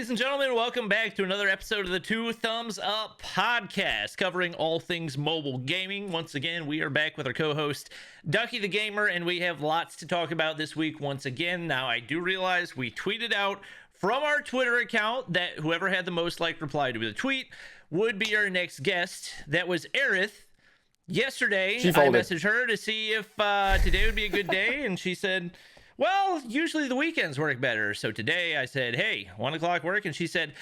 Ladies and gentlemen, welcome back to another episode of the Two Thumbs Up podcast, covering all things mobile gaming. Once again, we are back with our co-host, Ducky the Gamer, and we have lots to talk about this week once again. Now, I do realize we tweeted out from our Twitter account that whoever had the most liked reply to the tweet would be our next guest. That was Aerith. Yesterday, I messaged her to see if today would be a good day, and she said, well, usually the weekends work better. So today I said, hey, 1 o'clock work? And she said,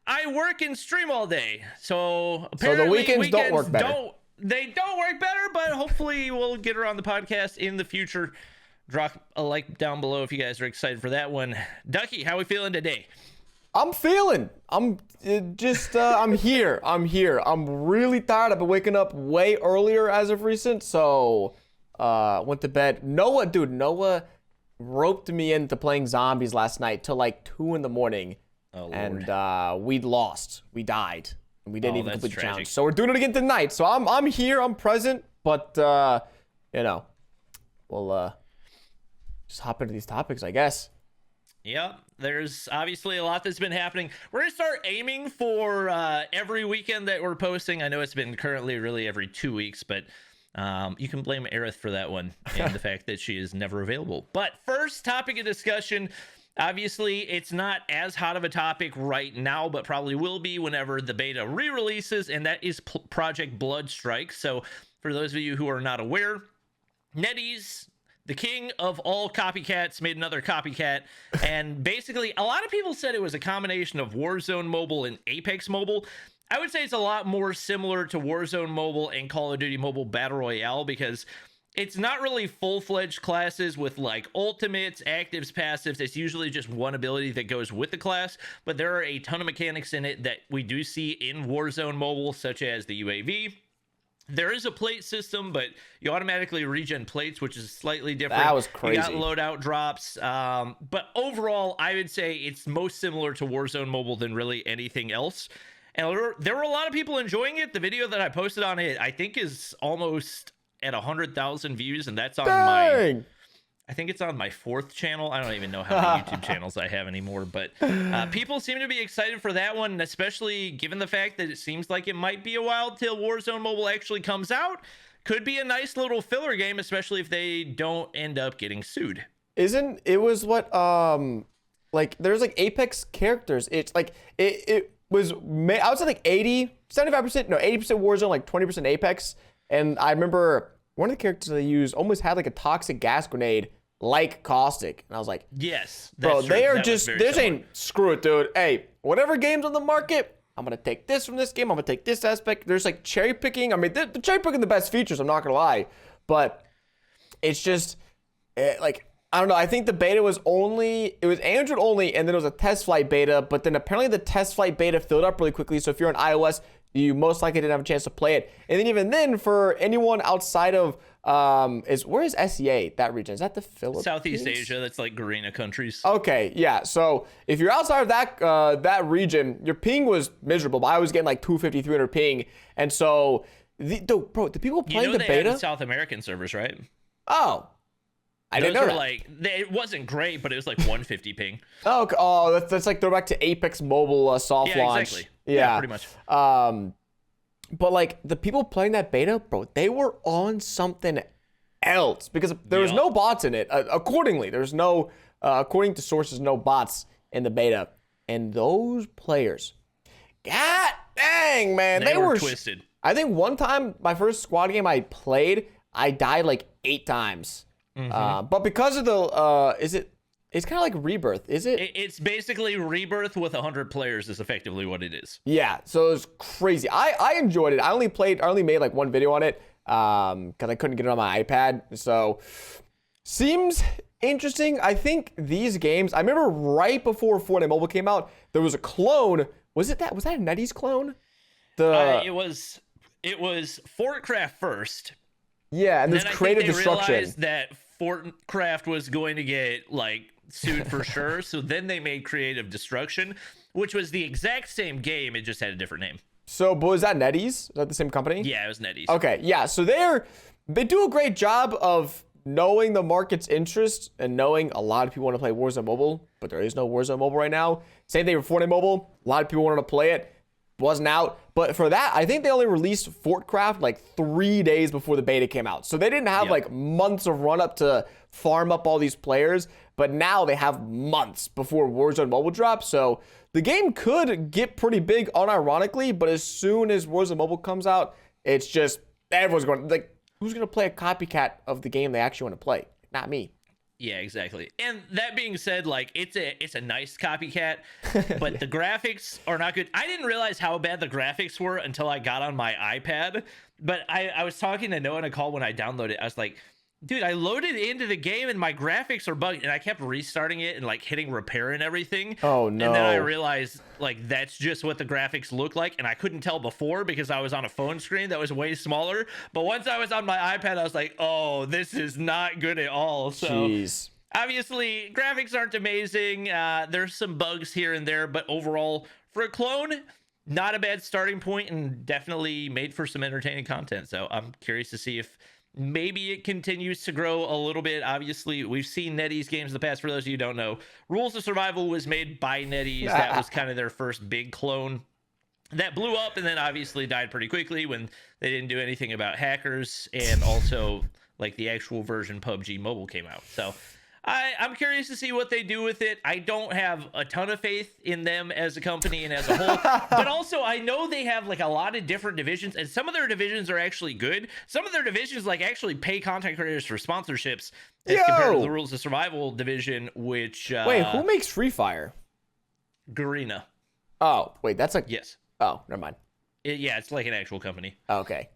I work and stream all day. So apparently the weekends don't work better. They don't work better, but hopefully we'll get her on the podcast in the future. Drop a like down below if you guys are excited for that one. Ducky, how are we feeling today? I'm here. I'm really tired. I've been waking up way earlier as of recent. So went to bed. Noah roped me into playing zombies last night till like 2 in the morning. Oh, Lord. And we lost. We died. And we didn't even complete the tragic. challenge. So we're doing it again tonight. So I'm here. I'm present. But we'll just hop into these topics, I guess. Yeah, there's obviously a lot that's been happening. We're going to start aiming for every weekend that we're posting. I know it's been currently really every 2 weeks, but you can blame Aerith for that one and the fact that she is never available. But first topic of discussion, obviously it's not as hot of a topic right now, but probably will be whenever the beta re-releases, and that is Project Bloodstrike. So for those of you who are not aware, NetEase, the king of all copycats, made another copycat, and basically a lot of people said it was a combination of Warzone Mobile and Apex Mobile. I would say it's a lot more similar to Warzone Mobile and Call of Duty Mobile Battle Royale, because it's not really full-fledged classes with like ultimates, actives, passives. It's usually just one ability that goes with the class, but there are a ton of mechanics in it that we do see in Warzone Mobile, such as the UAV. There is a plate system, but you automatically regen plates, which is slightly different. That was crazy. You got loadout drops. But overall, I would say it's most similar to Warzone Mobile than really anything else. And there were a lot of people enjoying it. The video that I posted on it, I think, is almost at 100,000 views, and that's on I think it's on my 4th channel. I don't even know how many YouTube channels I have anymore, but people seem to be excited for that one, especially given the fact that it seems like it might be a while till Warzone Mobile actually comes out. Could be a nice little filler game, especially if they don't end up getting sued. There's like Apex characters. It's like it was, I would say like 80 Warzone, like 20% Apex. And I remember one of the characters they used almost had like a toxic gas grenade like Caustic. And I was like, yes, bro, they're saying, screw it, dude. Hey, whatever game's on the market, I'm going to take this from this game. I'm going to take this aspect. There's like cherry picking. I mean, they're cherry picking the best features, I'm not going to lie. But it's just I don't know. I think the beta was Android only, and then it was a test flight beta, but then apparently the test flight beta filled up really quickly. So if you're on iOS, you most likely didn't have a chance to play it. And then even then, for anyone outside of, where is SEA, that region? Is that the Philippines? Southeast Asia, that's like Garena countries. Okay, yeah. So if you're outside of that region, your ping was miserable. But I was getting like 250, 300 ping. And so, the people playing the beta? Had South American servers, right? Oh. I didn't know that. Like, it wasn't great, but it was like 150 ping. Oh, okay. Oh, that's like throwback to Apex Mobile soft launch. Exactly. Yeah, pretty much. But like the people playing that beta, bro, they were on something else because there was no bots in it. Accordingly, there's no, according to sources, no bots in the beta. And those players, god dang, man, they were twisted. I think one time, my first squad game I played, I died like 8 times. Mm-hmm. But because of the, it's kind of like Rebirth, is it? It's basically Rebirth with 100 players is effectively what it is. Yeah, so it was crazy. I enjoyed it. I only made like one video on it because I couldn't get it on my iPad. So seems interesting. I think these games, I remember right before Fortnite Mobile came out, there was a clone. Was that a NetEase clone? It was Fortcraft first. Yeah, and there's creative destruction. They realized that Fortcraft was going to get like sued for sure, so then they made Creative Destruction, which was the exact same game, it just had a different name. So, but was that NetEase? Is that the same company? Yeah, it was NetEase. Okay, yeah, so they do a great job of knowing the market's interest and knowing a lot of people want to play Warzone Mobile, but there is no Warzone Mobile right now. Same thing with Fortnite Mobile. A lot of people wanted to play it. Wasn't out. But for that, I think they only released Fortcraft like 3 days before the beta came out. So they didn't have like months of run up to farm up all these players. But now they have months before Warzone Mobile drops. So the game could get pretty big unironically. But as soon as Warzone Mobile comes out, it's just everyone's going like, who's going to play a copycat of the game they actually want to play? Not me. Yeah, exactly. And that being said, like it's a nice copycat, but the graphics are not good. I didn't realize how bad the graphics were until I got on my iPad. But I was talking to Noah in a call when I downloaded it. I was like, dude, I loaded into the game and my graphics are bugged, and I kept restarting it and like hitting repair and everything. Oh no. And then I realized like that's just what the graphics look like, and I couldn't tell before because I was on a phone screen that was way smaller. But once I was on my iPad, I was like, oh, this is not good at all. So Jeez. Obviously graphics aren't amazing. There's some bugs here and there, but overall for a clone, not a bad starting point and definitely made for some entertaining content. So I'm curious to see if maybe it continues to grow a little bit. Obviously, we've seen NetEase games in the past. For those of you who don't know, Rules of Survival was made by NetEase. That was kind of their first big clone that blew up and then obviously died pretty quickly when they didn't do anything about hackers, and also like the actual version PUBG Mobile came out. So I'm curious to see what they do with it. I don't have a ton of faith in them as a company and as a whole, but also I know they have like a lot of different divisions, and some of their divisions are actually good. Some of their divisions like actually pay content creators for sponsorships as compared to the Rules of Survival division, which wait, who makes Free Fire? Garena. Oh, wait, that's like yes. Oh, never mind. Yeah, it's like an actual company. Okay.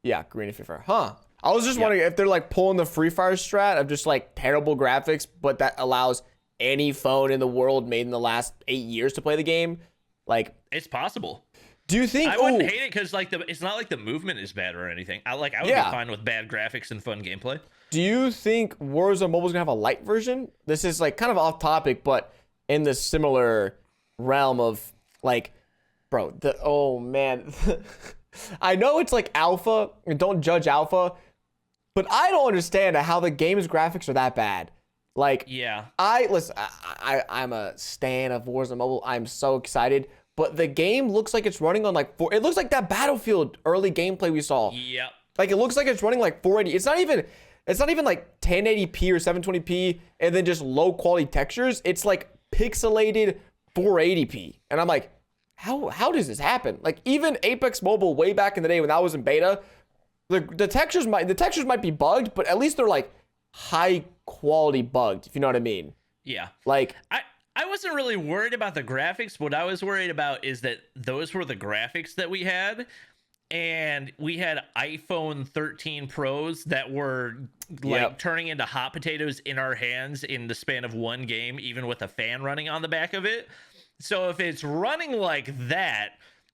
Yeah, Garena Free Fire. Huh. I was just wondering if they're like pulling the Free Fire strat of just like terrible graphics, but that allows any phone in the world made in the last 8 years to play the game. Like, it's possible. Do you think? I wouldn't hate it because like it's not like the movement is bad or anything. I would be fine with bad graphics and fun gameplay. Do you think Warzone Mobile is gonna have a light version? This is like kind of off topic, but in the similar realm of like, bro, oh man, I know it's like alpha, and don't judge alpha. But I don't understand how the game's graphics are that bad. Like, I'm a stan of Warzone Mobile. I'm so excited. But the game looks like it's running on like it looks like that Battlefield early gameplay we saw. Yeah. Like it looks like it's running like 480. It's not even like 1080p or 720p and then just low quality textures. It's like pixelated 480p. And I'm like, how does this happen? Like even Apex Mobile way back in the day when that was in beta, the textures might be bugged, but at least they're like high quality bugged, if you know what I mean. Yeah. Like I wasn't really worried about the graphics. What I was worried about is that those were the graphics that we had, and we had iPhone 13 Pros that were like turning into hot potatoes in our hands in the span of one game, even with a fan running on the back of it. So if it's running like that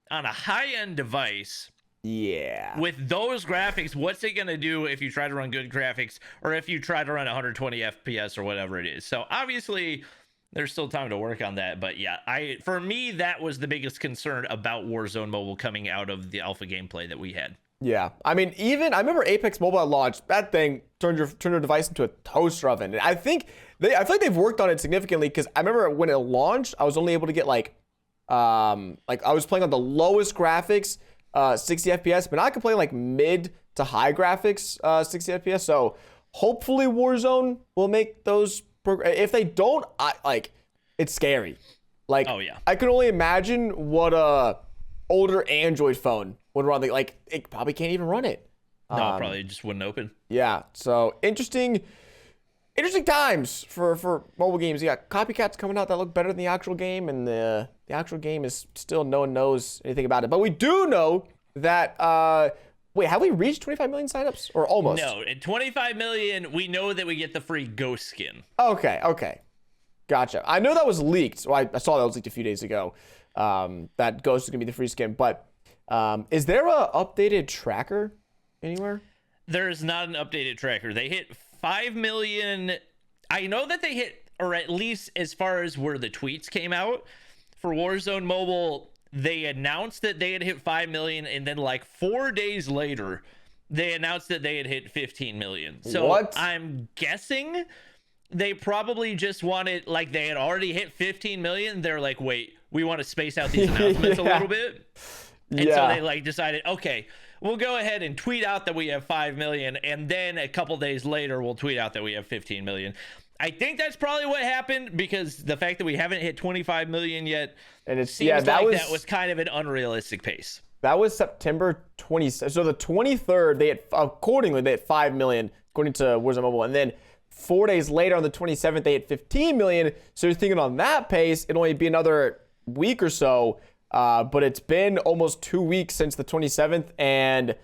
on a high-end device, with those graphics, what's it going to do if you try to run good graphics or if you try to run 120 FPS or whatever it is? So obviously there's still time to work on that. But yeah, for me, that was the biggest concern about Warzone Mobile coming out of the alpha gameplay that we had. Yeah. I mean, I remember Apex Mobile at launch, that thing turned your device into a toaster oven. And I feel like they've worked on it significantly, because I remember when it launched, I was only able to get like I was playing on the lowest graphics, 60 FPS, but I could play like mid to high graphics, 60 FPS. So hopefully Warzone will make those. If they don't, it's scary. Like, oh yeah, I can only imagine what a older Android phone would run. Like, it probably can't even run it. No, probably just wouldn't open. Yeah. So interesting times for mobile games. You got copycats coming out that look better than the actual game, and the actual game is still no one knows anything about it. But we do know that wait, have we reached 25 million signups or almost? No, at 25 million, we know that we get the free ghost skin. Okay. Gotcha. I know that was leaked. Well, I saw that was leaked a few days ago. That ghost is gonna be the free skin, but is there a updated tracker anywhere? There is not an updated tracker. They hit 5 million. I know that they hit, or at least as far as where the tweets came out for Warzone Mobile, they announced that they had hit 5 million, and then like 4 days later, they announced that they had hit 15 million. So What? I'm guessing they probably just wanted, like, they had already hit 15 million. They're like, wait, we want to space out these announcements a little bit. And so they like decided, okay, we'll go ahead and tweet out that we have 5 million. And then a couple days later, we'll tweet out that we have 15 million. I think that's probably what happened, because the fact that we haven't hit 25 million yet, and it seems that was kind of an unrealistic pace. That was September 20th. So the 23rd, they had 5 million according to Warzone Mobile, and then 4 days later on the 27th, they had 15 million. So you're thinking on that pace, it'll only be another week or so. But it's been almost 2 weeks since the 27th, and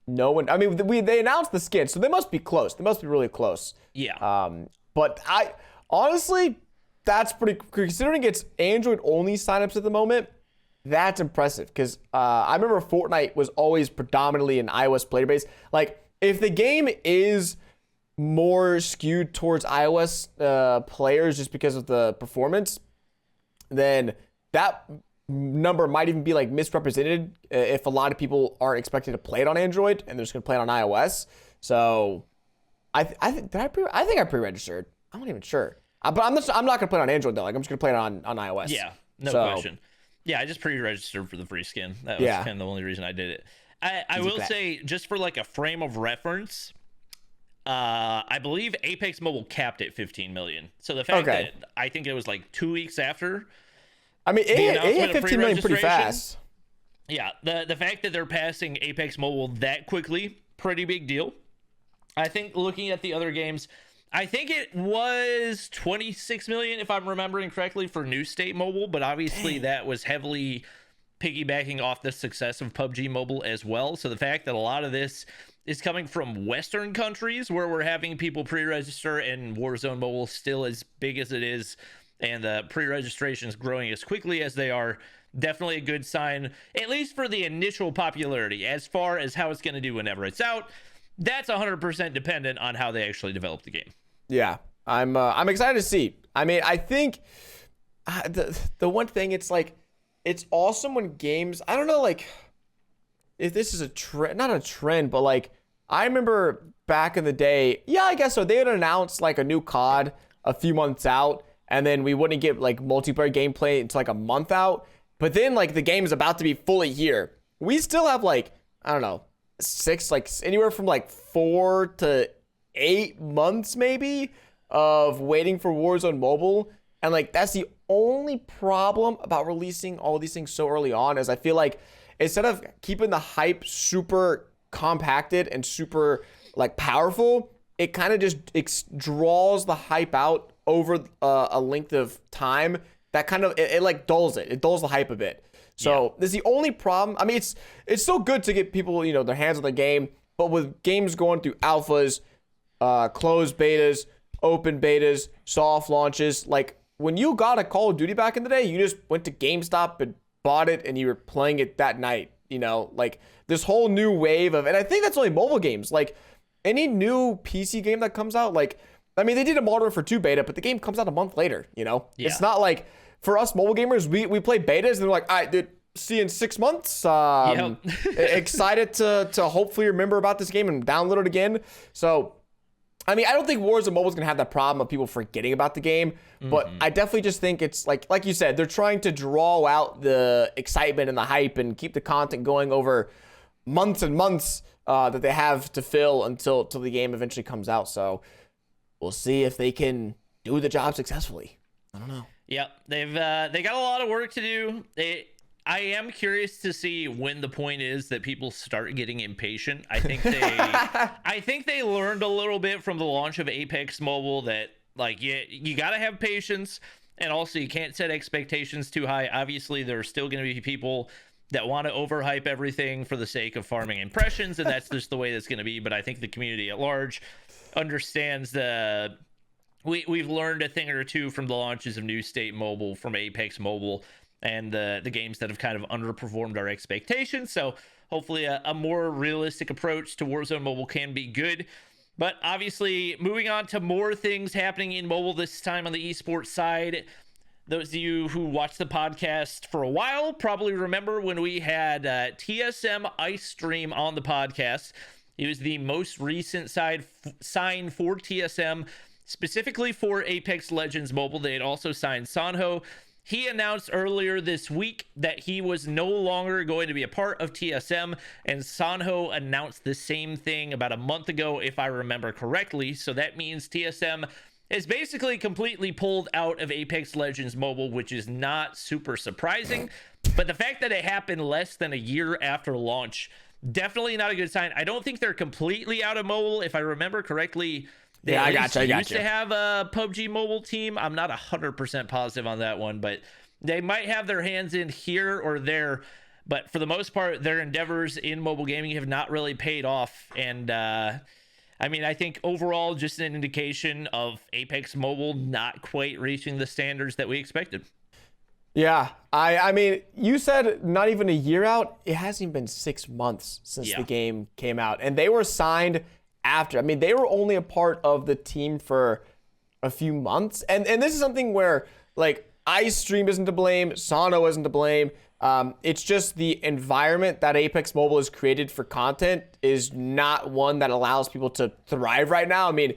no one. I mean, they announced the skin, so they must be close. They must be really close. Yeah. But I honestly, that's pretty, considering it's Android only signups at the moment. That's impressive, because I remember Fortnite was always predominantly an iOS player base. Like, if the game is more skewed towards iOS players just because of the performance, then that number might even be like misrepresented if a lot of people aren't expected to play it on Android and they're just gonna play it on iOS. So I think I pre-registered. I'm not even sure, but I'm not gonna play it on Android though. Like, I'm just gonna play it on iOS. Yeah, no question. Yeah, I just pre-registered for the free skin. That was kind of the only reason I did it. I will say, just for like a frame of reference, I believe Apex Mobile capped at 15 million. So the fact that I think it was like 2 weeks after. I mean, it hit 15 million pretty fast. Yeah, the fact that they're passing Apex Mobile that quickly, pretty big deal. I think looking at the other games, I think it was 26 million, if I'm remembering correctly, for New State Mobile, but obviously that was heavily piggybacking off the success of PUBG Mobile as well. So the fact that a lot of this is coming from Western countries, where we're having people pre-register, and Warzone Mobile still as big as it is, and the pre-registrations growing as quickly as they are, definitely a good sign, at least for the initial popularity. As far as how it's going to do whenever it's out, that's 100% dependent on how they actually develop the game. Yeah, I'm excited to see. I mean, I think the one thing, it's like, it's awesome when games, I don't know, like, if this is a trend, not a trend, but like, I remember back in the day, yeah, I guess so, they would announce like a new COD a few months out, and then we wouldn't get like multiplayer gameplay until like a month out. But then like the game is about to be fully here. We still have like, I don't know, anywhere from like 4 to 8 months maybe of waiting for Warzone Mobile. And like, that's the only problem about releasing all these things so early on, is I feel like instead of keeping the hype super compacted and super like powerful, it kind of just draws the hype out over a length of time that kind of, it like dulls it. It dulls the hype a bit. So this is the only problem. I mean, it's still good to get people, their hands on the game, but with games going through alphas, closed betas, open betas, soft launches, like when you got a Call of Duty back in the day, you just went to GameStop and bought it and you were playing it that night, like this whole new wave of, and I think that's only mobile games. Like any new PC game that comes out, like, I mean, they did a Modern Warfare 2 beta, but the game comes out a month later, It's not like, for us mobile gamers, we play betas and they're like, all right, dude, see you in 6 months. Excited to hopefully remember about this game and download it again. So, I mean, I don't think Warzone Mobile is going to have that problem of people forgetting about the game, but I definitely just think it's like you said, they're trying to draw out the excitement and the hype and keep the content going over months and months that they have to fill until the game eventually comes out. So we'll see if they can do the job successfully. I don't know. Yeah, they got a lot of work to do. I am curious to see when the point is that people start getting impatient. I think they learned a little bit from the launch of Apex Mobile that, like, you got to have patience, and also you can't set expectations too high. Obviously, there are still going to be people that want to overhype everything for the sake of farming impressions, and that's just the way that's going to be. But I think the community at large understands we've learned a thing or two from the launches of New State Mobile, from Apex Mobile, and the games that have kind of underperformed our expectations. So hopefully a more realistic approach to Warzone Mobile can be good. But obviously, moving on to more things happening in mobile, this time on the esports side. Those of you who watched the podcast for a while probably remember when we had TSM Ice Stream on the podcast. He was the most recent sign for TSM, specifically for Apex Legends Mobile. They had also signed Sanho. He announced earlier this week that he was no longer going to be a part of TSM, and Sanho announced the same thing about a month ago, if I remember correctly. So that means TSM is basically completely pulled out of Apex Legends Mobile, which is not super surprising. But the fact that it happened less than a year after launch, definitely not a good sign. I don't think they're completely out of mobile. If I remember correctly, they used to have a PUBG Mobile team. I'm not 100% positive on that one, but they might have their hands in here or there. But for the most part, their endeavors in mobile gaming have not really paid off. And I mean, I think overall, just an indication of Apex Mobile not quite reaching the standards that we expected. Yeah, I mean, you said not even a year out. It hasn't even been 6 months since the game came out, and they were signed after. I mean, they were only a part of the team for a few months, and this is something where, like, iStream isn't to blame, Sano isn't to blame. It's just the environment that Apex Mobile has created for content is not one that allows people to thrive right now. I mean,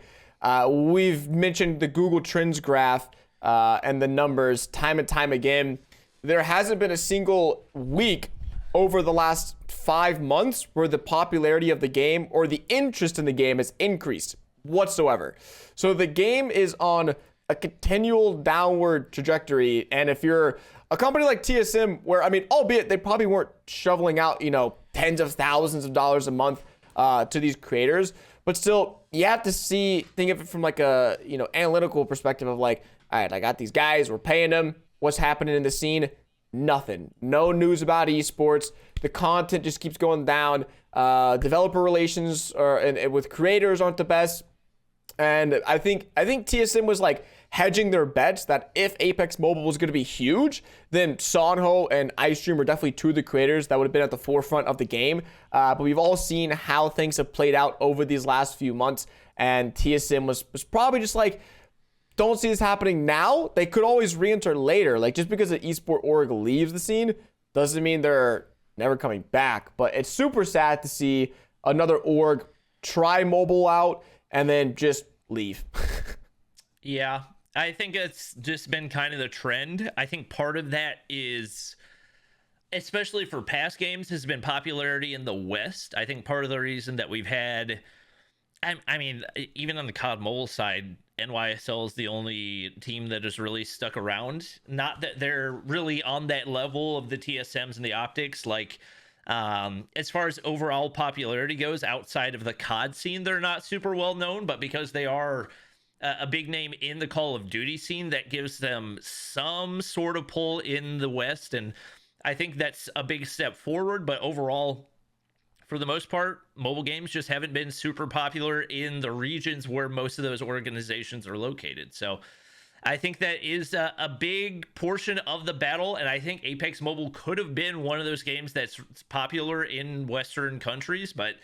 we've mentioned the Google Trends graph and the numbers time and time again. There hasn't been a single week over the last 5 months where the popularity of the game or the interest in the game has increased whatsoever. So the game is on a continual downward trajectory. And if you're a company like TSM, where, I mean, albeit they probably weren't shoveling out, tens of thousands of dollars a month to these creators, but still, you have to think of it from like a, analytical perspective of like, all right, I got these guys, we're paying them. What's happening in the scene? Nothing. No news about esports. The content just keeps going down. Developer relations and with creators aren't the best. And I think TSM was like hedging their bets that if Apex Mobile was going to be huge, then Sanho and iStream were definitely two of the creators that would have been at the forefront of the game. But we've all seen how things have played out over these last few months. And TSM was probably just like, don't see this happening now. They could always re-enter later. Like, just because an esport org leaves the scene doesn't mean they're never coming back. But it's super sad to see another org try mobile out and then just leave. Yeah, I think it's just been kind of the trend. I think part of that is, especially for past games, has been popularity in the West. I think part of the reason that we've had, I mean, even on the COD Mobile side, NYSL is the only team that has really stuck around. Not that they're really on that level of the TSMs and the Optics. Like, as far as overall popularity goes, outside of the COD scene, they're not super well known, but because they are a big name in the Call of Duty scene, that gives them some sort of pull in the West. And I think that's a big step forward. But overall, for the most part, mobile games just haven't been super popular in the regions where most of those organizations are located. So I think that is a big portion of the battle. And I think Apex Mobile could have been one of those games that's popular in Western countries, but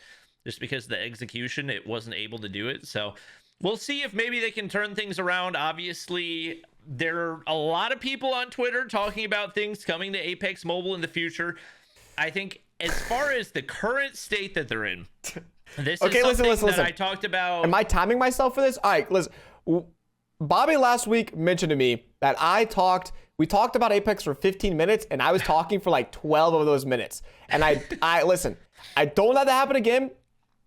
just because of the execution, it wasn't able to do it. So we'll see if maybe they can turn things around. Obviously, there are a lot of people on Twitter talking about things coming to Apex Mobile in the future. I think as far as the current state that they're in, this is something that I talked about. Am I timing myself for this? All right, listen. Bobby last week mentioned to me that we talked about Apex for 15 minutes, and I was talking for like 12 of those minutes. And I listen, I don't let that happen again.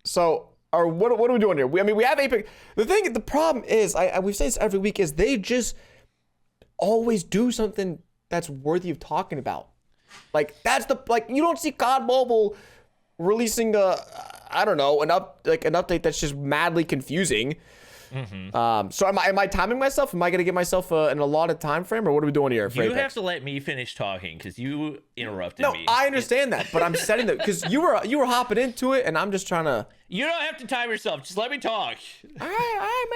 So, or what are we doing here? We have Apex. The problem is, we say this every week, is they just always do something that's worthy of talking about. Like, you don't see COD Mobile releasing an update that's just madly confusing. Mm-hmm. So am I timing myself? Am I going to give myself an allotted time frame, or what are we doing here? You have to let me finish talking because you interrupted me. No, I understand that, but I'm setting that because you were hopping into it, and I'm just trying to. You don't have to time yourself. Just let me talk. All right,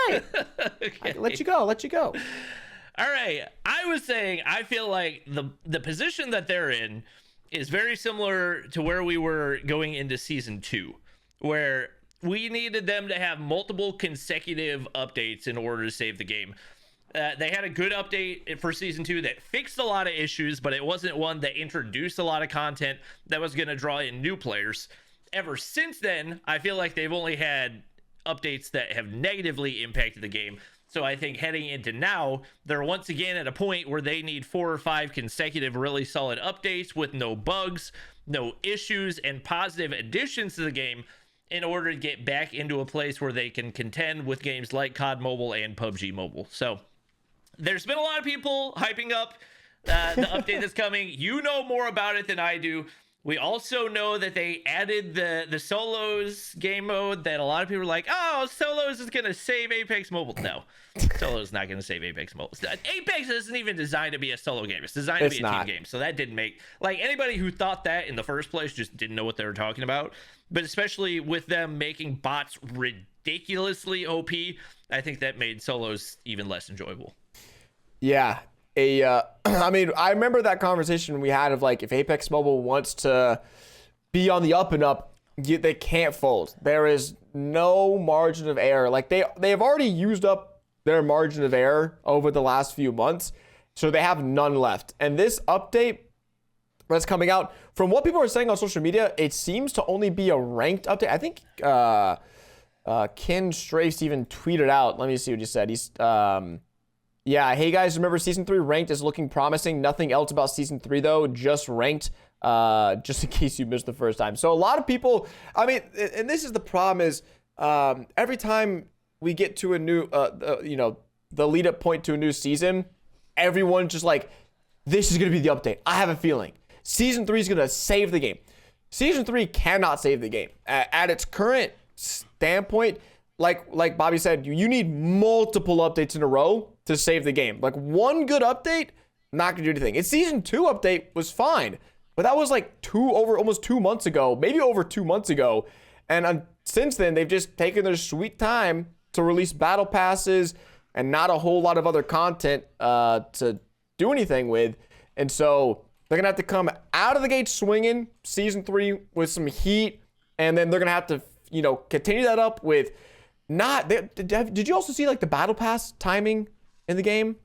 man. All right. Okay. Let you go. All right. I was saying I feel like the position that they're in is very similar to where we were going into season 2, where we needed them to have multiple consecutive updates in order to save the game. They had a good update for season 2 that fixed a lot of issues, but it wasn't one that introduced a lot of content that was going to draw in new players. ever since then, I feel like they've only had updates that have negatively impacted the game. So I think heading into now, they're once again at a point where they need 4 or 5 consecutive really solid updates with no bugs, no issues, and positive additions to the game in order to get back into a place where they can contend with games like COD Mobile and PUBG Mobile. So there's been a lot of people hyping up the update that's coming. You know more about it than I do. We also know that they added the solos game mode that a lot of people are like, oh, solos is going to save Apex Mobile. No, solos not going to save Apex Mobile. Apex isn't even designed to be a solo game. It's designed to be a team game. So that didn't make, like, anybody who thought that in the first place just didn't know what they were talking about. But especially with them making bots ridiculously OP, I think that made solos even less enjoyable. Yeah. I mean, I remember that conversation we had of like, if Apex Mobile wants to be on the up and up, they can't fold. There is no margin of error. Like they have already used up their margin of error over the last few months, so they have none left. And this update that's coming out, from what people are saying on social media, it seems to only be a ranked update. I think Ken Strafes even tweeted out. Let me see what he said. He's yeah, hey guys, remember Season 3 ranked is looking promising. Nothing else about Season 3 though, just ranked, just in case you missed the first time. So a lot of people, I mean, and this is the problem is, every time we get to a new, the lead up point to a new season, everyone's just like, this is going to be the update. I have a feeling. Season 3 is going to save the game. Season 3 cannot save the game. At its current standpoint, like Bobby said, you need multiple updates in a row to save the game. Like one good update, not gonna do anything. Its Season 2 update was fine, but that was like almost 2 months ago, maybe over 2 months ago. And since then, they've just taken their sweet time to release battle passes and not a whole lot of other content to do anything with. And so they're gonna have to come out of the gate swinging Season 3 with some heat, and then they're gonna have to, continue that up with did you also see like the battle pass timing in the game?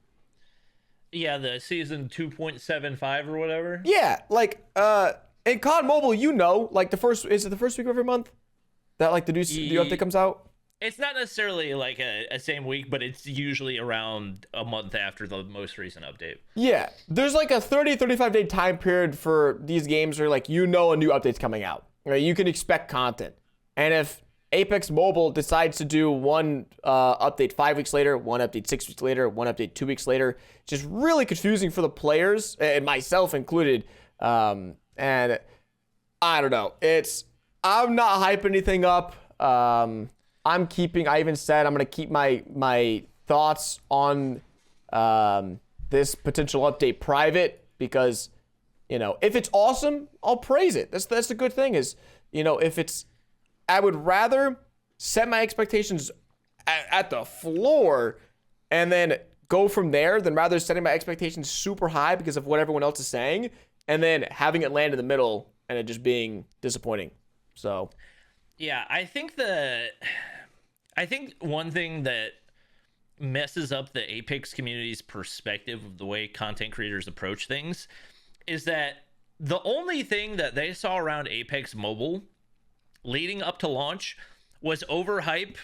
Yeah, the season 2.75 or whatever. Yeah, like in COD Mobile, like the first week of every month that like the new update comes out? It's not necessarily like a same week, but it's usually around a month after the most recent update. Yeah, there's like a 35 day time period for these games where like a new update's coming out. Right? You can expect content. And if Apex Mobile decides to do one update 5 weeks later, one update 6 weeks later, one update 2 weeks later, it's just really confusing for the players, and myself included. And I don't know. I'm not hyping anything up. I even said I'm going to keep my thoughts on this potential update private because, if it's awesome, I'll praise it. That's the good thing is, I would rather set my expectations at the floor and then go from there than rather setting my expectations super high because of what everyone else is saying and then having it land in the middle and it just being disappointing. So, yeah, I think one thing that messes up the Apex community's perspective of the way content creators approach things is that the only thing that they saw around Apex Mobile leading up to launch was overhype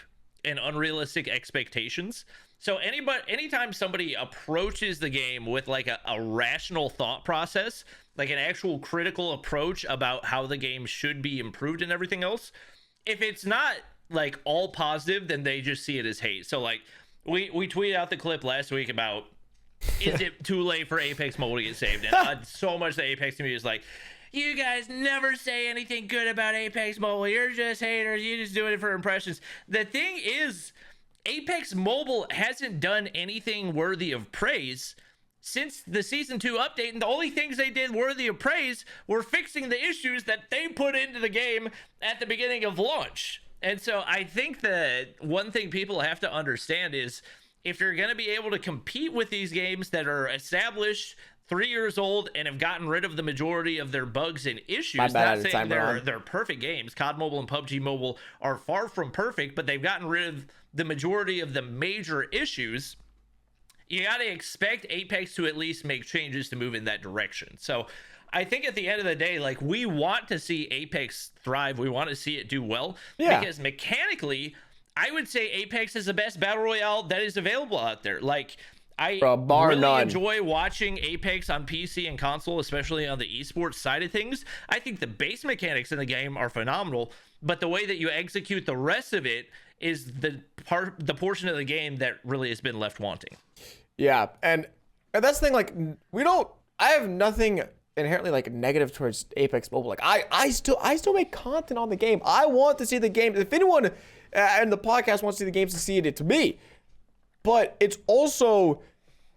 and unrealistic expectations. So anytime somebody approaches the game with like a rational thought process, like an actual critical approach about how the game should be improved and everything else, if it's not like all positive, then they just see it as hate. So like we tweeted out the clip last week about is it too late for Apex Mobile to get saved? And so much the Apex community is like, you guys never say anything good about Apex Mobile. You're just haters. You just doing it for impressions. The thing is, Apex Mobile hasn't done anything worthy of praise since the Season 2 update, and the only things they did worthy of praise were fixing the issues that they put into the game at the beginning of launch. And so I think that one thing people have to understand is if you're going to be able to compete with these games that are established 3 years old and have gotten rid of the majority of their bugs and issues. Not saying they're perfect games. COD Mobile and PUBG Mobile are far from perfect, but they've gotten rid of the majority of the major issues. You got to expect Apex to at least make changes to move in that direction. So I think at the end of the day, like, we want to see Apex thrive. We want to see it do well. Yeah. Because mechanically, I would say Apex is the best battle royale that is available out there. Like, I bar really none. enjoy watching Apex on PC and console, especially on the esports side of things. I think the base mechanics in the game are phenomenal, but the way that you execute the rest of it is the portion of the game that really has been left wanting. Yeah, and that's the thing. Like, I have nothing inherently like negative towards Apex Mobile. Like, I still make content on the game. I want to see the game. If anyone in the podcast wants to see the game, to see it, it's me. But it's also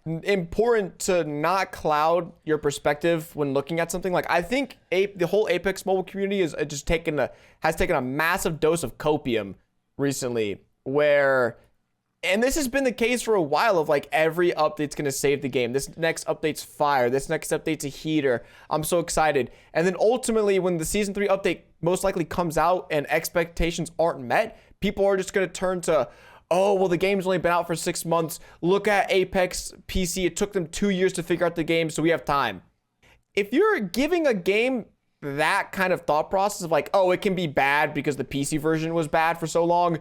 important to not cloud your perspective when looking at something. Like, I think the whole Apex Mobile community has taken a massive dose of copium recently, and this has been the case for a while, of like, every update's going to save the game. This next update's fire. This next update's a heater. I'm so excited. And then ultimately, when the Season 3 update most likely comes out and expectations aren't met, people are just going to turn to, oh, well, the game's only been out for 6 months. Look at Apex PC. It took them 2 years to figure out the game, so we have time. If you're giving a game that kind of thought process of like, oh, it can be bad because the PC version was bad for so long,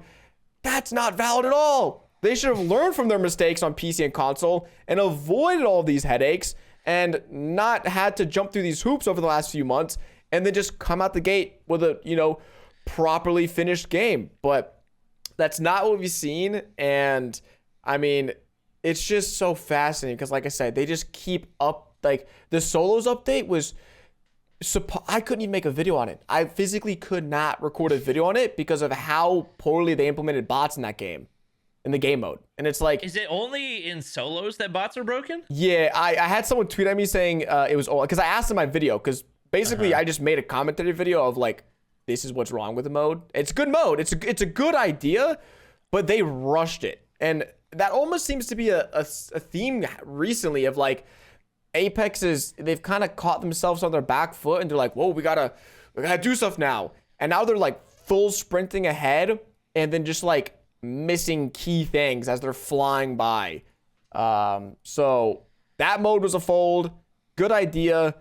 that's not valid at all. They should have learned from their mistakes on PC and console and avoided all these headaches and not had to jump through these hoops over the last few months and then just come out the gate with a, properly finished game. But that's not what we've seen. And I mean, it's just so fascinating because, like I said, they just keep up. Like, the solos update was, I couldn't even make a video on it. I physically could not record a video on it because of how poorly they implemented bots in that game, in the game mode. And it's like, is it only in solos that bots are broken? Yeah, I had someone tweet at me saying it was all, because I asked in my video, because basically I just made a commentary video of like, this is what's wrong with the mode. It's a good mode. It's a good idea, but they rushed it. And that almost seems to be a theme recently of like, they've kind of caught themselves on their back foot and they're like, whoa, we gotta do stuff now. And now they're like full sprinting ahead and then just like missing key things as they're flying by. So that mode was a fold. Good idea.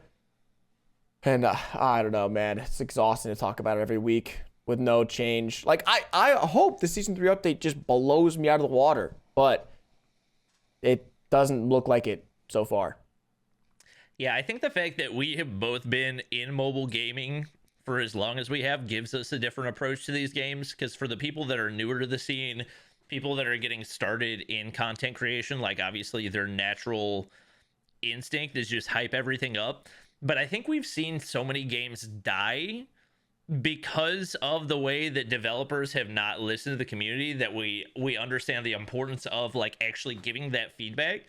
And I don't know, man. It's exhausting to talk about it every week with no change. Like, I hope the Season 3 update just blows me out of the water, but it doesn't look like it so far. Yeah, I think the fact that we have both been in mobile gaming for as long as we have gives us a different approach to these games. Because for the people that are newer to the scene, people that are getting started in content creation, like, obviously their natural instinct is just hype everything up. But I think we've seen so many games die because of the way that developers have not listened to the community, that we understand the importance of like actually giving that feedback.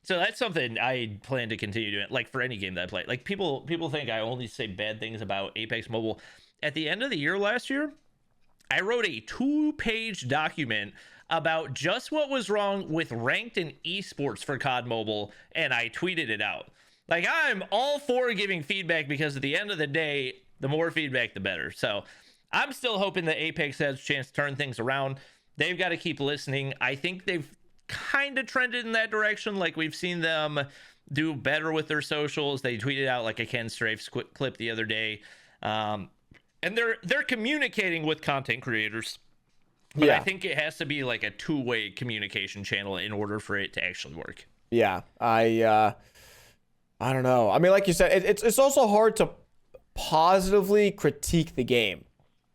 So that's something I plan to continue doing, like, for any game that I play. Like, people think I only say bad things about Apex Mobile. At the end of the year last year, I wrote a 2-page document about just what was wrong with ranked in esports for COD Mobile, and I tweeted it out. Like, I'm all for giving feedback because at the end of the day, the more feedback, the better. So I'm still hoping that Apex has a chance to turn things around. They've got to keep listening. I think they've kind of trended in that direction. Like, we've seen them do better with their socials. They tweeted out like a Ken Strafe's clip the other day. And they're communicating with content creators. But yeah, I think it has to be like a two-way communication channel in order for it to actually work. Yeah, I don't know. I mean, like you said, it's also hard to positively critique the game.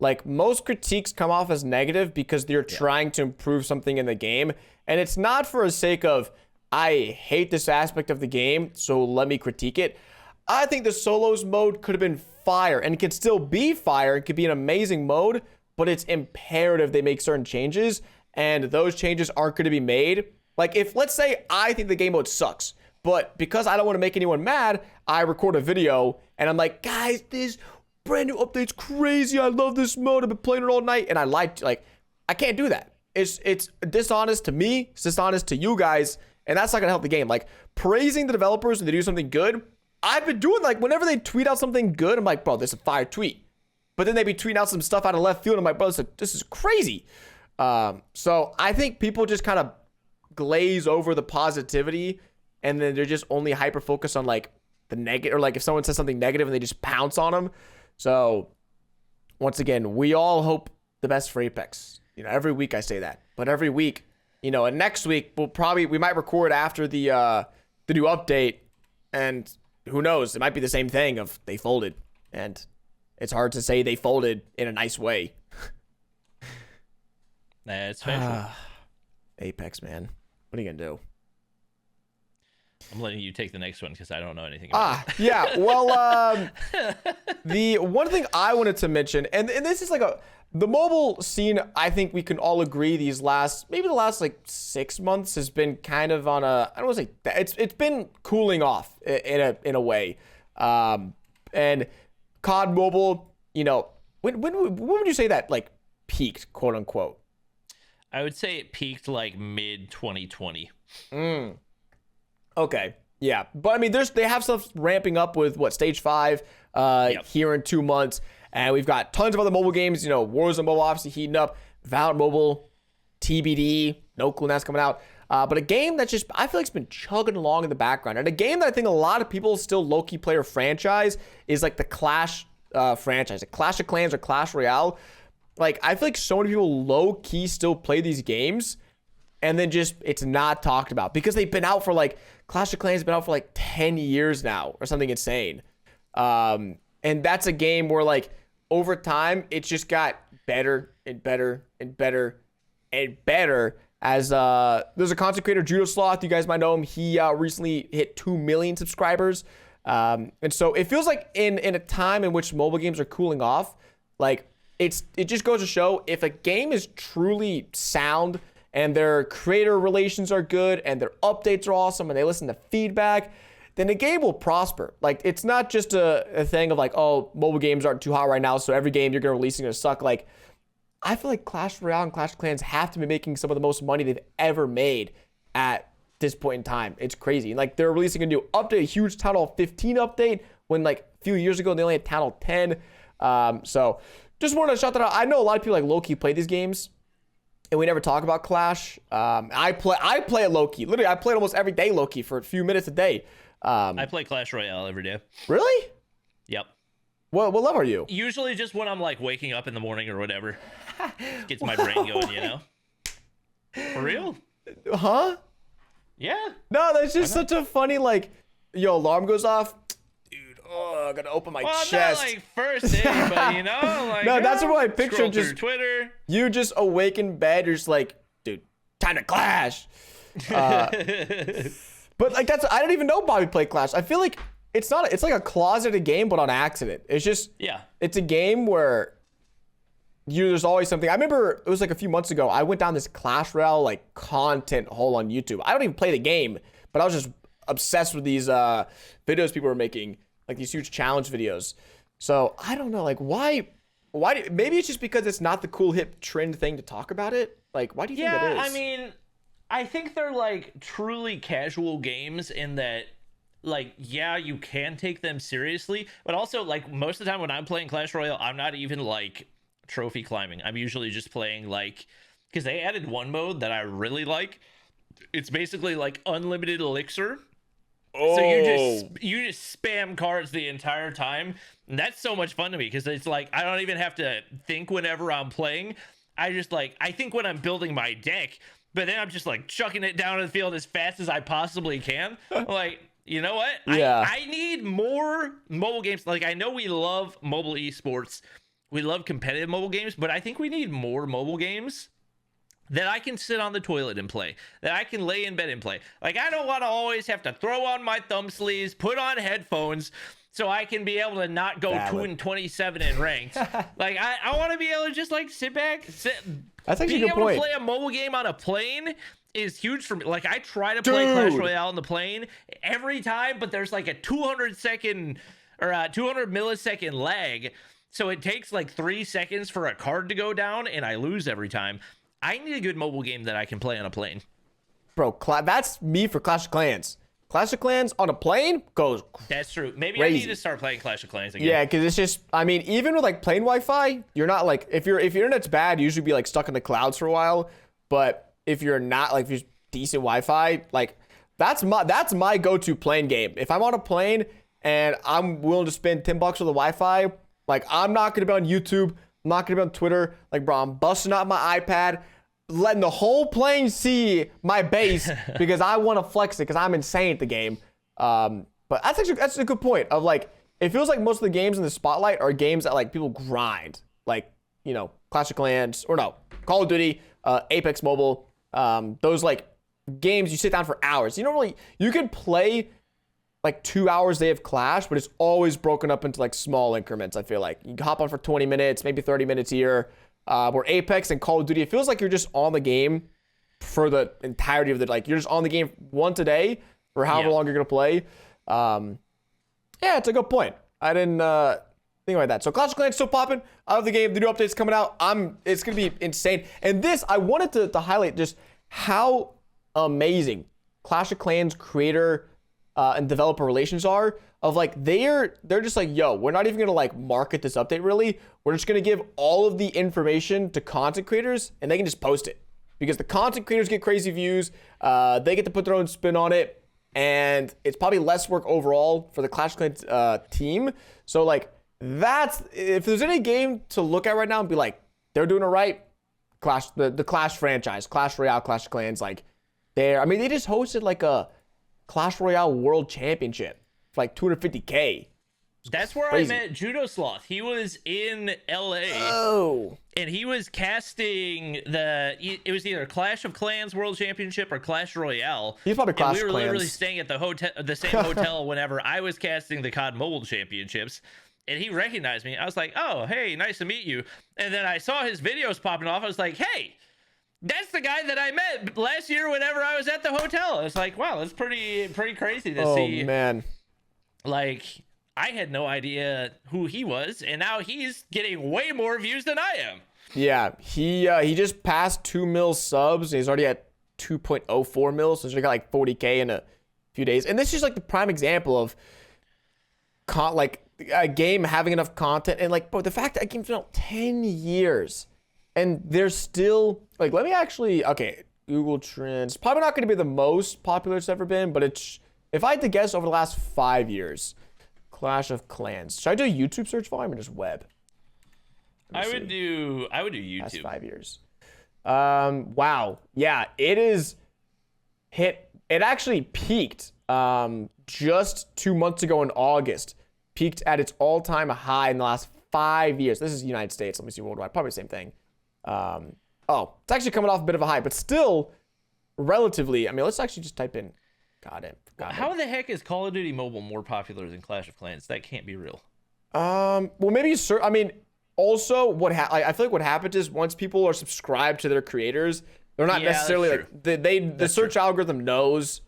Like, most critiques come off as negative because they're trying to improve something in the game. And it's not for the sake of, I hate this aspect of the game, so let me critique it. I think the solos mode could have been fire, and it could still be fire. It could be an amazing mode, but it's imperative they make certain changes, and those changes aren't going to be made. Like, if, let's say, I think the game mode sucks, but because I don't want to make anyone mad, I record a video, and I'm like, guys, this brand new update's crazy. I love this mode. I've been playing it all night, and I can't do that. It's dishonest to me. It's dishonest to you guys, and that's not gonna help the game. Like, praising the developers when they do something good, I've been doing, like, whenever they tweet out something good, I'm like, bro, this is a fire tweet. But then they be tweeting out some stuff out of left field. I'm like, bro, this is crazy. So I think people just kind of glaze over the positivity, and then they're just only hyper focused on like the negative, or like if someone says something negative and they just pounce on them. So once again, we all hope the best for Apex. Every week I say that, but every week, and next week we might record after the new update, and who knows, it might be the same thing of they folded, and it's hard to say they folded in a nice way. That's special. Apex, man. What are you gonna do? I'm letting you take the next one because I don't know anything about it. Yeah. Well, the one thing I wanted to mention, and this is like the mobile scene, I think we can all agree the last like 6 months has been kind of on a, I don't want to say that, it's been cooling off in a way. And COD Mobile, when would you say that like peaked, quote unquote? I would say it peaked like mid 2020. Okay. Yeah. But I mean, they have stuff ramping up with Stage 5 here in 2 months. And we've got tons of other mobile games, Warzone Mobile obviously heating up, Valorant Mobile, TBD, no clue when that's coming out. But a game that I feel like it's been chugging along in the background. And a game that I think a lot of people still low-key play or franchise is like the Clash franchise, like Clash of Clans or Clash Royale. Like, I feel like so many people low-key still play these games, and then just it's not talked about because they've been out for like, Clash of Clans has been out for like 10 years now or something insane. And that's a game where like over time it's just got better and better and better and better. As there's a content creator, Judo Sloth, you guys might know him. He recently hit 2 million subscribers. And so it feels like in a time in which mobile games are cooling off, like it just goes to show if a game is truly sound and their creator relations are good and their updates are awesome and they listen to feedback, then the game will prosper. Like, it's not just a thing of like, oh, mobile games aren't too hot right now, so every game you're going to release is going to suck. Like, I feel like Clash Royale and Clash of Clans have to be making some of the most money they've ever made at this point in time. It's crazy. Like, they're releasing a new update, a huge Town Hall 15 update, when like a few years ago they only had Town Hall 10. So just wanted to shout that out. I know a lot of people like low-key play these games, and we never talk about Clash. I play it low-key. Literally, I play it almost every day low-key for a few minutes a day. I play Clash Royale every day. Really? Yep. What level are you? Usually just when I'm like waking up in the morning or whatever. Gets my brain going, For real? Huh? Yeah. No, that's just such a funny, like, alarm goes off. Dude, I gotta open my chest. Not like first day, but like. No, that's what I picture. Just Twitter. You just awake in bed, you're just like, dude, time to Clash. But like I don't even know Bobby played Clash. I feel like it's like a closeted game, but on accident. It's just, it's a game where there's always something. I remember it was like a few months ago, I went down this Clash Royale like content hole on YouTube. I don't even play the game, but I was just obsessed with these videos people were making, like these huge challenge videos. So I don't know, like why maybe it's just because it's not the cool hip trend thing to talk about it. Like, why do you think that is? I mean, I think they're like truly casual games in that, like, yeah, you can take them seriously, but also like most of the time when I'm playing Clash Royale, I'm not even like trophy climbing. I'm usually just playing like, because they added one mode that I really like. It's basically like unlimited elixir. Oh. So you just spam cards the entire time. And that's so much fun to me because it's like I don't even have to think whenever I'm playing. I think when I'm building my deck, but then I'm just like chucking it down in the field as fast as I possibly can. Like, you know what? Yeah. I need more mobile games. Like, I know we love mobile esports. We love competitive mobile games, but I think we need more mobile games that I can sit on the toilet and play, that I can lay in bed and play. Like, I don't want to always have to throw on my thumb sleeves, put on headphones, so I can be able to not go 2-27 in ranked. Like, I want to be able to just, like, sit back. That's actually a good point. Being able to play a mobile game on a plane is huge for me. Like, I try to play Clash Royale on the plane every time, but there's, like, a 200 millisecond lag. So it takes, like, 3 seconds for a card to go down, and I lose every time. I need a good mobile game that I can play on a plane. Bro, that's me for Clash of Clans. Clash of Clans on a plane goes That's true. Maybe crazy. I need to start playing Clash of Clans again. Yeah, because it's just, I mean, even with like plane Wi-Fi, you're not like, if your internet's bad, you usually be like stuck in the clouds for a while. But if you're not, like, if you're decent Wi-Fi, like that's my go-to plane game. If I'm on a plane and I'm willing to spend $10 for the Wi-Fi, like I'm not gonna be on YouTube, I'm not gonna be on Twitter. Like, bro, I'm busting out my iPad, letting the whole plane see my base because I want to flex it because I'm insane at the game. But that's a good point of like, it feels like most of the games in the spotlight are games that like people grind, like, you know, Clash of Clans, or no, Call of Duty, Apex Mobile, those like games you sit down for hours. You could play like 2 hours a day of Clash, but it's always broken up into like small increments. I feel like you can hop on for 20 minutes, maybe 30 minutes here. Where Apex and Call of Duty, it feels like you're just on the game for the entirety of the, like you're just on the game once a day for however long you're gonna play. Yeah, it's a good point. I didn't think about that. So Clash of Clans still popping. I love the game. The new update's coming out. It's gonna be insane. And this, I wanted to highlight just how amazing Clash of Clans creator and developer relations are. Of like they're just like, yo, we're not even gonna like market this update really. We're just gonna give all of the information to content creators and they can just post it because the content creators get crazy views. They get to put their own spin on it, and it's probably less work overall for the Clash of Clans team. So like that's, if there's any game to look at right now and be like they're doing it right, the Clash franchise, Clash Royale, Clash of Clans, like they just hosted like a Clash Royale World Championship. Like $250K. That's where crazy. I met Judo Sloth. He was in LA. Oh. And he was casting it was either Clash of Clans World Championship or Clash Royale. He's probably Clash of Clans. We were literally staying at the same hotel whenever I was casting the COD Mobile Championships. And he recognized me. I was like, oh, hey, nice to meet you. And then I saw his videos popping off. I was like, hey, that's the guy that I met last year whenever I was at the hotel. I was like, wow, that's pretty crazy to see. Oh, man. Like, I had no idea who he was, and now he's getting way more views than I am. Yeah, he just passed 2 mil subs, and he's already at 2.04 mil, so he's got like 40K in a few days. And this is like the prime example of like a game having enough content, and like, bro, the fact that a game's been out 10 years, and there's still like, let me actually, okay, Google Trends, probably not going to be the most popular it's ever been, but it's, if I had to guess, over the last 5 years, Clash of Clans. Should I do a YouTube search volume or just web? I would do YouTube. Past 5 years. Wow. Yeah, it is hit. It actually peaked just 2 months ago in August. Peaked at its all-time high in the last 5 years. This is the United States. Let me see worldwide. Probably the same thing. Oh, it's actually coming off a bit of a high, but still relatively. I mean, let's actually just type in. Got it. How the heck is Call of Duty Mobile more popular than Clash of Clans? That can't be real. Well, maybe. I mean, also, I feel like what happens is once people are subscribed to their creators, they're not necessarily like the search algorithm knows,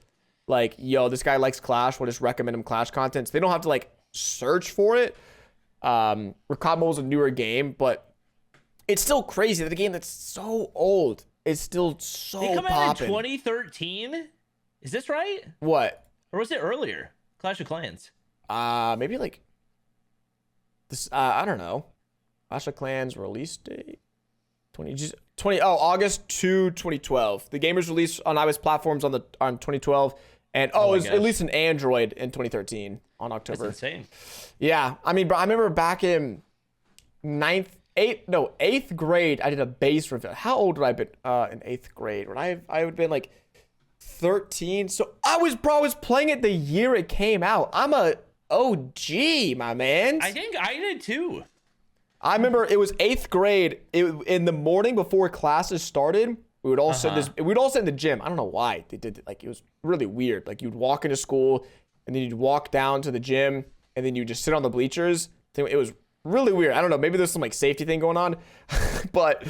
like, yo, this guy likes Clash. We'll just recommend him Clash content. So they don't have to like search for it. COD Mobile is a newer game, but it's still crazy that a game that's so old is still so popping. They come out in 2013. Is this right? What? Or was it earlier? Clash of Clans. Maybe like this. I don't know. Clash of Clans release date 20. Oh, August 2, 2012. The game was released on iOS platforms on 2012, and it was released in Android in 2013 on October. That's insane. Yeah, I mean, bro, I remember back in 8th grade, I did a base review. How old would I have been in 8th grade? Would I would have been like 13. So I was playing it the year it came out. I'm a OG, my man. I think I did too. I remember it was 8th grade. In the morning before classes started, we would all sit in the gym. I don't know why they did it. Like, it was really weird. Like, you'd walk into school and then you'd walk down to the gym and then you just sit on the bleachers. It was really weird. I don't know. Maybe there's some like safety thing going on, but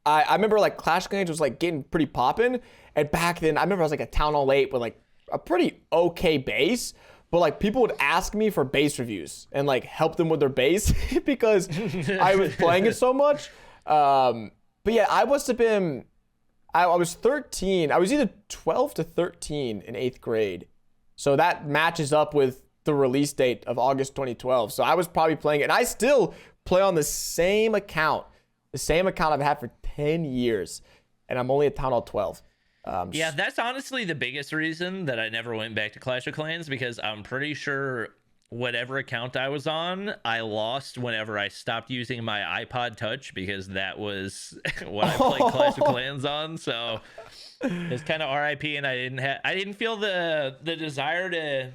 I remember like Clash of Clans was like getting pretty poppin', and back then I remember I was like a Town Hall 8 with like a pretty okay base, but like people would ask me for base reviews and like help them with their base because I was playing it so much. But yeah, I must have been, I was 13. I was either 12 to 13 in 8th grade. So that matches up with the release date of August 2012. So I was probably playing it, and I still play on the same account I've had for 10 years, and I'm only at Town Hall 12. Yeah, that's honestly the biggest reason that I never went back to Clash of Clans, because I'm pretty sure whatever account I was on, I lost whenever I stopped using my iPod Touch, because that was what I played Clash of Clans on. So it's kind of RIP, and I didn't feel the desire to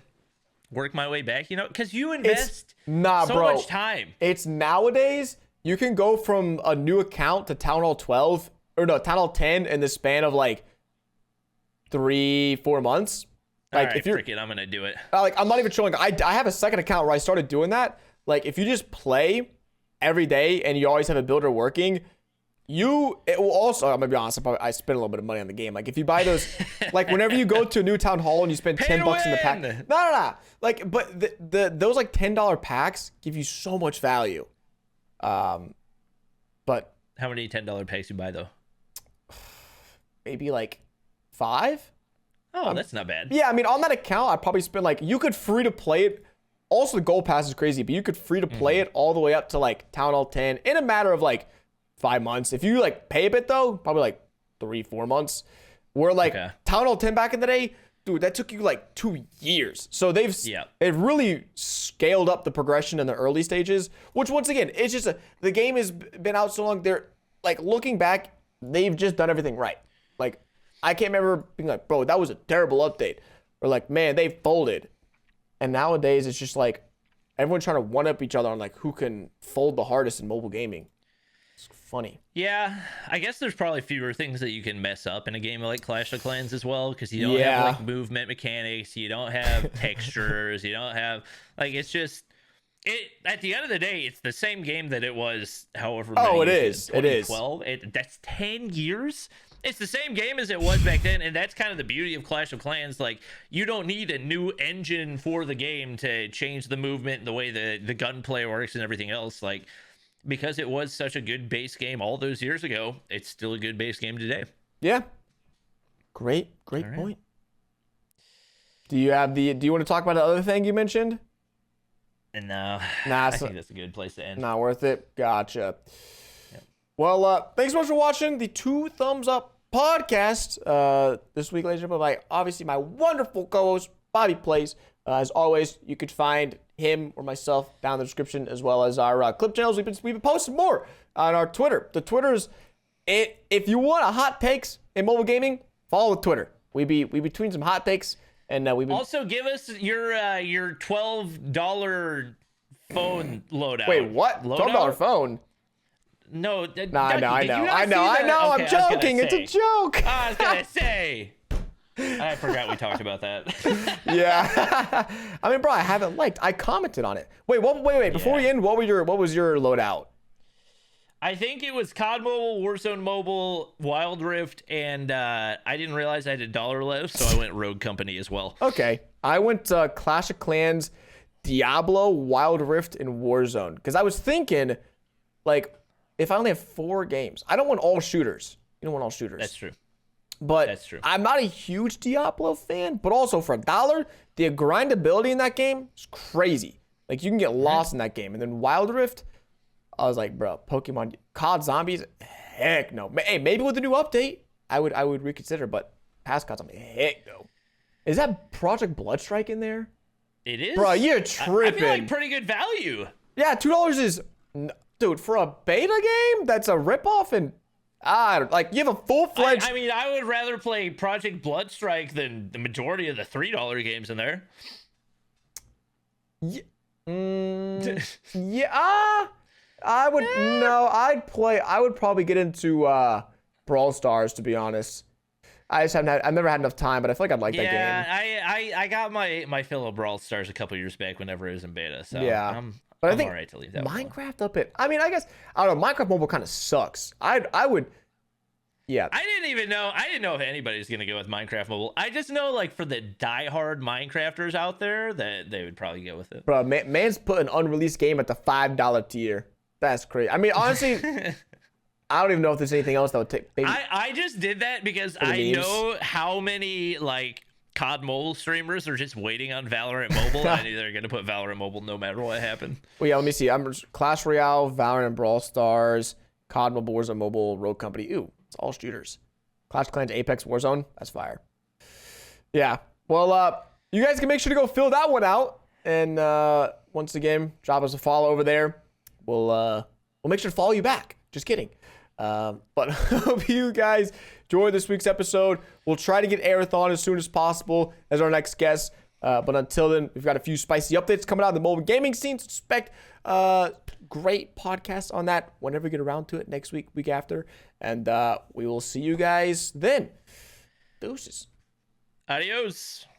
work my way back, because you invest so much time. It's nowadays you can go from a new account to Town Hall 12 or no, Town Hall 10 in the span of like 3-4 months. Like, all right, if you're I'm gonna do it. like, I'm not even showing. I have a second account where I started doing that. Like, if you just play every day and you always have a builder working, it will also. I'm gonna be honest. I spend a little bit of money on the game. Like, if you buy those, like whenever you go to a new town hall and you spend $10 in the pack. No. Like, but those like $10 packs give you so much value. But how many $10 packs you buy though? Maybe like 5. Oh, that's not bad. Yeah, I mean, on that account, I probably spent like, you could free to play it. Also, the gold pass is crazy, but you could free to play it all the way up to like Town Hall 10 in a matter of like 5 months. If you like pay a bit though, probably like 3-4 months. Where like Town Hall 10 back in the day, dude, that took you like 2 years. So they've really scaled up the progression in the early stages, which once again, it's just the game has been out so long. They're like, looking back, they've just done everything right. Like, I can't remember being like, bro, that was a terrible update. Or like, man, they folded. And nowadays it's just like everyone's trying to one up each other on like who can fold the hardest in mobile gaming. It's funny. Yeah, I guess there's probably fewer things that you can mess up in a game like Clash of Clans as well, because you don't have like movement mechanics, you don't have textures, you don't have like, it's just at the end of the day, it's the same game that it was however many years. It is 2012. That's 10 years. It's the same game as it was back then, and that's kind of the beauty of Clash of Clans. Like, you don't need a new engine for the game to change the movement and the way the gunplay works and everything else. Like, because it was such a good base game all those years ago, it's still a good base game today. Yeah. Great point. Do you want to talk about the other thing you mentioned? No. I think that's a good place to end. Not worth it. Gotcha. Well, thanks so much for watching the 2 Thumbs Up podcast this week, ladies and gentlemen. Obviously, my wonderful co-host, Bobby Plays. As always, you could find him or myself down in the description, as well as our clip channels. We've been posting more on our Twitter. The Twitter's, if you want a hot takes in mobile gaming, follow the Twitter. We be tweeting some hot takes, and also give us your $12 phone loadout. Wait, what? $12 phone? No, I know. Okay, I'm joking. It's a joke. I was gonna say. I forgot we talked about that. Yeah. I mean, bro, I haven't liked. I commented on it. Wait. Before we end, what was your loadout? I think it was COD Mobile, Warzone Mobile, Wild Rift, and I didn't realize I had $1 left, so I went Rogue Company as well. Okay. I went Clash of Clans, Diablo, Wild Rift, and Warzone, because I was thinking, like, if I only have 4 games, I don't want all shooters. You don't want all shooters. That's true. But that's true. I'm not a huge Diablo fan, but also for $1, the grindability in that game is crazy. Like, you can get lost in that game. And then Wild Rift, I was like, bro, Pokemon, COD Zombies, heck no. Hey, maybe with the new update, I would reconsider, but past COD Zombies, heck no. Is that Project Bloodstrike in there? It is. Bro, you're tripping. I feel like pretty good value. Yeah, $2 is... Dude, for a beta game that's a ripoff, and you have a full-fledged... I mean, I would rather play Project Bloodstrike than the majority of the $3 games in there. Yeah, I would... No, I would probably get into Brawl Stars, to be honest. I've never had enough time, but I feel like I'd like that game. Yeah, I got my fill of Brawl Stars a couple years back whenever it was in beta, so... Yeah. But I think right to leave that Minecraft up it. I mean, I guess I don't know. Minecraft Mobile kind of sucks. I would. Yeah. I didn't know if anybody's gonna go with Minecraft Mobile. I just know, like, for the diehard Minecrafters out there, that they would probably go with it. Bro, man's put an unreleased game at the $5 tier. That's crazy. I mean, honestly, I don't even know if there's anything else that would take. Maybe, I just did that because I know how many like COD Mobile streamers are just waiting on Valorant Mobile. I knew they're going to put Valorant Mobile no matter what happened. Well, yeah, let me see. I'm Clash Royale, Valorant, Brawl Stars, COD Mobile, Warzone Mobile, Rogue Company. Ooh, it's all shooters. Clash of Clans, Apex, Warzone. That's fire. Yeah. Well, you guys can make sure to go fill that one out. And once again, drop us a follow over there. We'll make sure to follow you back. Just kidding. But I hope you guys enjoyed this week's episode. We'll try to get Aerith on as soon as possible as our next guest. But until then, we've got a few spicy updates coming out of the mobile gaming scene. So expect great podcasts on that whenever we get around to it next week, week after. And we will see you guys then. Deuces. Adios.